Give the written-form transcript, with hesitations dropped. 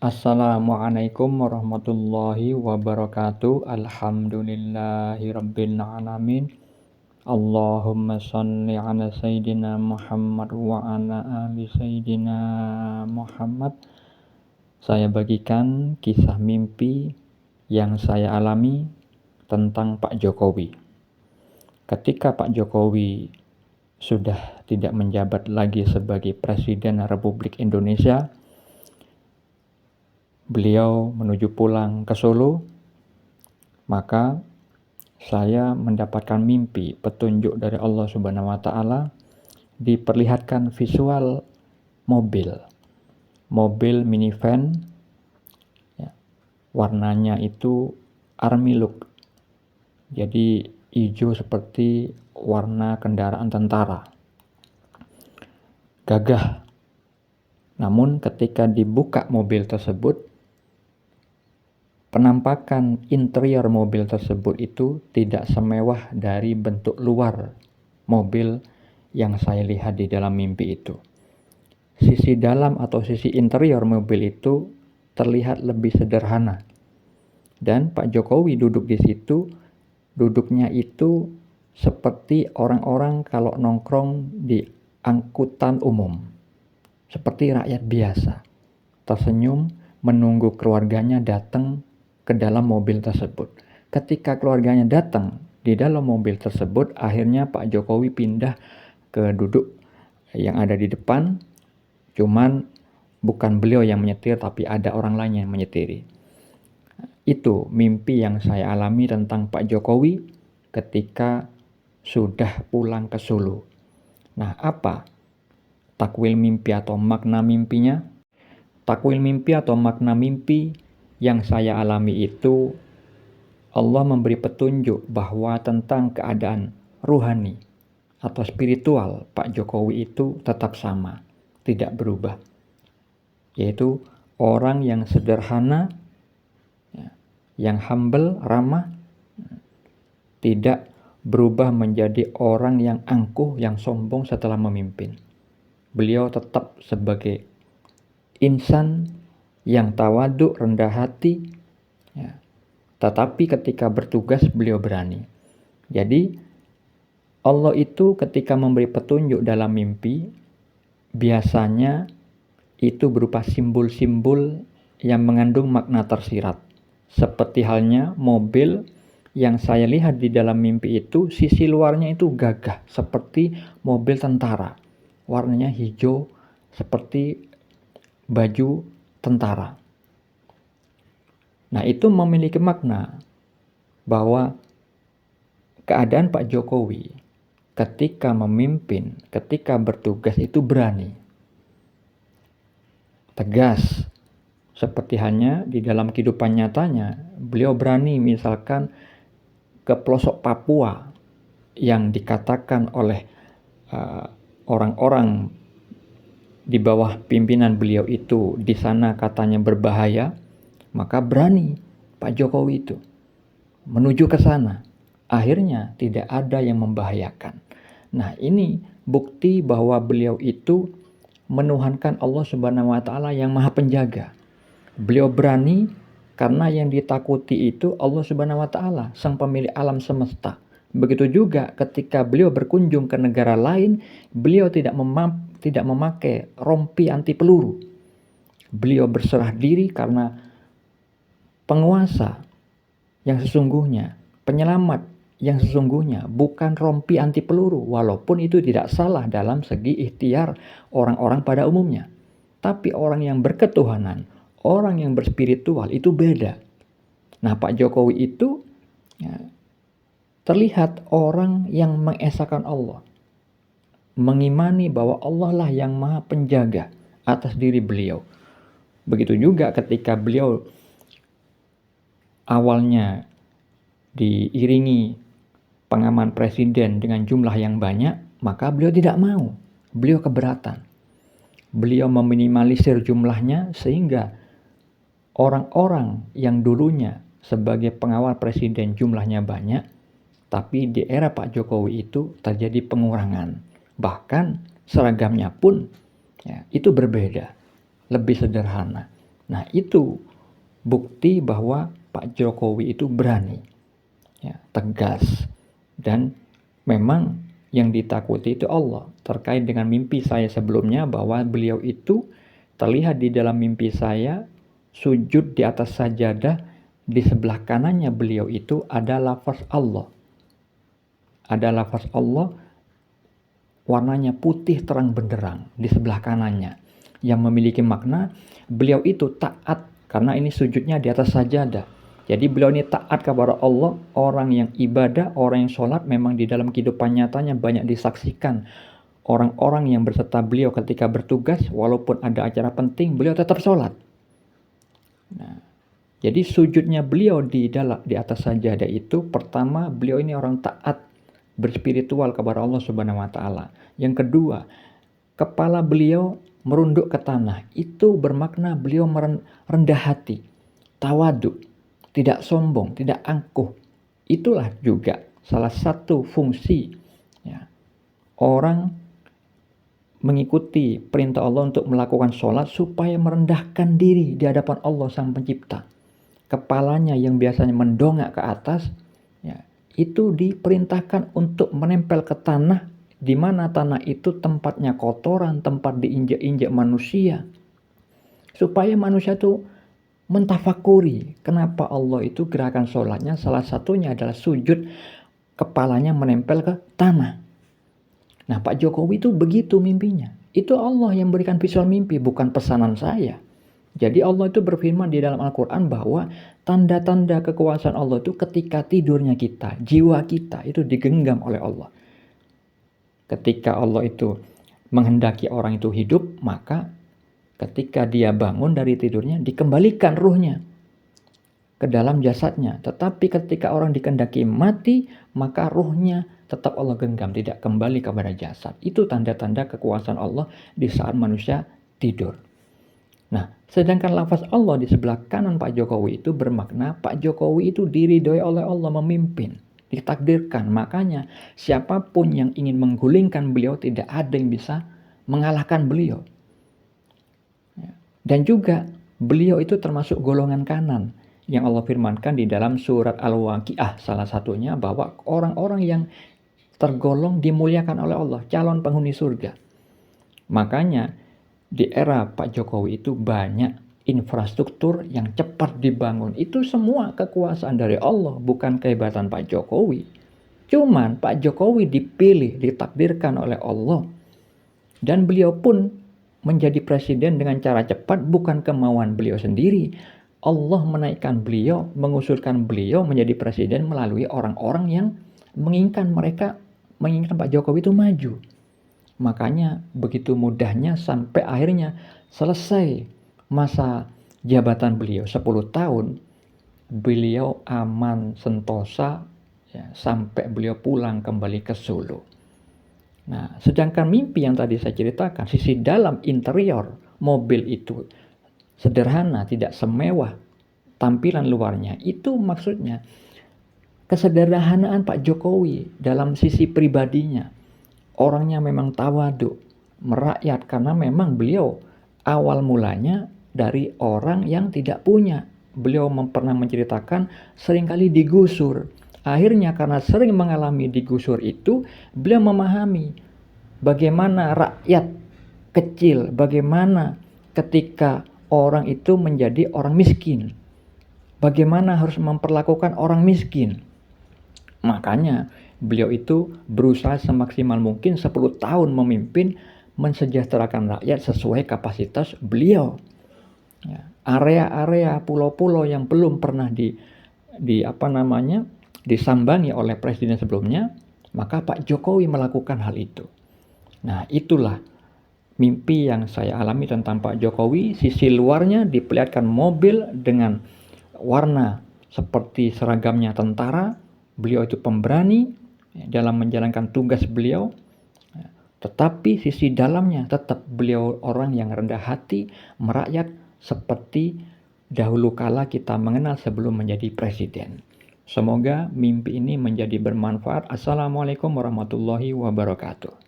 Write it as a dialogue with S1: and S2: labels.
S1: Assalamualaikum warahmatullahi wabarakatuh. Alhamdulillahirabbil alamin. Allahumma shalli ala sayyidina Muhammad wa ala ali sayyidina Muhammad. Saya bagikan kisah mimpi yang saya alami tentang Pak Jokowi. Ketika Pak Jokowi sudah tidak menjabat lagi sebagai Presiden Republik Indonesia, beliau menuju pulang ke Solo, maka saya mendapatkan mimpi petunjuk dari Allah Subhanahu wa Ta'ala, diperlihatkan visual mobil minivan, ya, warnanya itu army look, jadi hijau seperti warna kendaraan tentara, gagah. Namun ketika dibuka mobil tersebut, penampakan interior mobil tersebut itu tidak semewah dari bentuk luar mobil yang saya lihat di dalam mimpi itu. Sisi dalam atau sisi interior mobil itu terlihat lebih sederhana. Dan Pak Jokowi duduk di situ, duduknya itu seperti orang-orang kalau nongkrong di angkutan umum, seperti rakyat biasa, tersenyum menunggu keluarganya datang ke dalam mobil tersebut. Ketika keluarganya datang di dalam mobil tersebut, akhirnya Pak Jokowi pindah ke duduk yang ada di depan, cuman bukan beliau yang menyetir tapi ada orang lain yang menyetiri. Itu mimpi yang saya alami tentang Pak Jokowi ketika sudah pulang ke Solo. Nah, apa takwil mimpi atau makna mimpinya? Takwil mimpi atau makna mimpi yang saya alami itu, Allah memberi petunjuk bahwa tentang keadaan ruhani atau spiritual Pak Jokowi itu tetap sama, tidak berubah. Yaitu orang yang sederhana, yang humble, ramah, tidak berubah menjadi orang yang angkuh, yang sombong setelah memimpin. Beliau tetap sebagai insan yang tawaduk, rendah hati, ya. Tetapi ketika bertugas beliau berani. Jadi Allah itu ketika memberi petunjuk dalam mimpi, biasanya itu berupa simbol-simbol yang mengandung makna tersirat. Seperti halnya mobil yang saya lihat di dalam mimpi itu, sisi luarnya itu gagah seperti mobil tentara, warnanya hijau seperti baju tentara. Nah, itu memiliki makna bahwa keadaan Pak Jokowi ketika memimpin, ketika bertugas itu berani, tegas. Seperti halnya di dalam kehidupan nyatanya, beliau berani misalkan ke pelosok Papua yang dikatakan oleh orang-orang di bawah pimpinan beliau itu di sana katanya berbahaya, maka berani Pak Jokowi itu menuju ke sana. Akhirnya tidak ada yang membahayakan. Nah, ini bukti bahwa beliau itu menuhankan Allah Subhanahu wa Ta'ala yang Maha Penjaga. Beliau berani karena yang ditakuti itu Allah Subhanahu wa Ta'ala, Sang Pemilik alam semesta. Begitu juga ketika beliau berkunjung ke negara lain, beliau tidak memakai rompi anti peluru. Beliau berserah diri karena penguasa yang sesungguhnya, penyelamat yang sesungguhnya, bukan rompi anti peluru, walaupun itu tidak salah dalam segi ikhtiar orang-orang pada umumnya. Tapi orang yang berketuhanan, orang yang berspiritual itu beda. Nah, Pak Jokowi itu terlihat orang yang mengesahkan Allah, mengimani bahwa Allah lah yang Maha Penjaga atas diri beliau. Begitu juga ketika beliau awalnya diiringi pengaman presiden dengan jumlah yang banyak, maka beliau tidak mau, beliau keberatan. Beliau meminimalisir jumlahnya sehingga orang-orang yang dulunya sebagai pengawal presiden jumlahnya banyak, tapi di era Pak Jokowi itu terjadi pengurangan. Bahkan seragamnya pun itu berbeda, lebih sederhana. Nah, itu bukti bahwa Pak Jokowi itu berani, ya, tegas, dan memang yang ditakuti itu Allah. Terkait dengan mimpi saya sebelumnya bahwa beliau itu terlihat di dalam mimpi saya sujud di atas sajadah, di sebelah kanannya beliau itu ada lafaz Allah. Ada lafaz Allah warnanya putih terang benderang di sebelah kanannya, yang memiliki makna beliau itu taat karena ini sujudnya di atas sajadah. Jadi beliau ini taat kepada Allah, orang yang ibadah, orang yang sholat. Memang di dalam kehidupan nyatanya banyak disaksikan orang-orang yang berserta beliau ketika bertugas, walaupun ada acara penting, beliau tetap sholat. Nah, jadi sujudnya beliau di atas sajadah itu, pertama beliau ini orang taat, berspiritual kepada Allah Subhanahu wa taala. Yang kedua, kepala beliau merunduk ke tanah. Itu bermakna beliau rendah hati, tawadu, tidak sombong, tidak angkuh. Itulah juga salah satu fungsi, ya, orang mengikuti perintah Allah untuk melakukan sholat supaya merendahkan diri di hadapan Allah Sang Pencipta. Kepalanya yang biasanya mendongak ke atas, ya, itu diperintahkan untuk menempel ke tanah, di mana tanah itu tempatnya kotoran, tempat diinjak-injak manusia, supaya manusia itu mentafakuri kenapa Allah itu gerakan sholatnya salah satunya adalah sujud, kepalanya menempel ke tanah. Nah, Pak Jokowi itu begitu mimpinya. Itu Allah yang berikan visual mimpi, bukan pesanan saya. Jadi Allah itu berfirman di dalam Al-Quran bahwa tanda-tanda kekuasaan Allah itu ketika tidurnya kita, jiwa kita itu digenggam oleh Allah. Ketika Allah itu menghendaki orang itu hidup, maka ketika dia bangun dari tidurnya, dikembalikan ruhnya ke dalam jasadnya. Tetapi ketika orang dikehendaki mati, maka ruhnya tetap Allah genggam, tidak kembali kepada jasad. Itu tanda-tanda kekuasaan Allah di saat manusia tidur. Nah, sedangkan lafaz Allah di sebelah kanan Pak Jokowi itu bermakna Pak Jokowi itu diridhoi oleh Allah memimpin, ditakdirkan. Makanya siapapun yang ingin menggulingkan beliau, tidak ada yang bisa mengalahkan beliau. Dan juga beliau itu termasuk golongan kanan yang Allah firmankan di dalam surat Al-Waqiah salah satunya, bahwa orang-orang yang tergolong dimuliakan oleh Allah, calon penghuni surga. Makanya di era Pak Jokowi itu banyak infrastruktur yang cepat dibangun. Itu semua kekuasaan dari Allah, bukan kehebatan Pak Jokowi. Cuman Pak Jokowi dipilih, ditakdirkan oleh Allah. Dan beliau pun menjadi presiden dengan cara cepat, bukan kemauan beliau sendiri. Allah menaikkan beliau, mengusulkan beliau menjadi presiden melalui orang-orang yang menginginkan Pak Jokowi itu maju. Makanya begitu mudahnya sampai akhirnya selesai masa jabatan beliau 10 tahun, beliau aman sentosa, ya, sampai beliau pulang kembali ke Solo. Nah, sedangkan mimpi yang tadi saya ceritakan, sisi dalam interior mobil itu sederhana, tidak semewah tampilan luarnya. Itu maksudnya kesederhanaan Pak Jokowi dalam sisi pribadinya. Orangnya memang tawadu, merakyat, karena memang beliau awal mulanya dari orang yang tidak punya. Beliau pernah menceritakan seringkali digusur. Akhirnya karena sering mengalami digusur itu, beliau memahami bagaimana rakyat kecil, bagaimana ketika orang itu menjadi orang miskin, bagaimana harus memperlakukan orang miskin. Makanya beliau itu berusaha semaksimal mungkin 10 tahun memimpin, mensejahterakan rakyat sesuai kapasitas beliau. Ya, area-area pulau-pulau yang belum pernah disambangi oleh presiden sebelumnya, maka Pak Jokowi melakukan hal itu. Nah, itulah mimpi yang saya alami tentang Pak Jokowi. Sisi luarnya diperlihatkan mobil dengan warna seperti seragamnya tentara. Beliau itu pemberani dalam menjalankan tugas beliau, tetapi sisi dalamnya tetap beliau orang yang rendah hati, merakyat seperti dahulu kala kita mengenal sebelum menjadi presiden. Semoga mimpi ini menjadi bermanfaat. Assalamualaikum warahmatullahi wabarakatuh.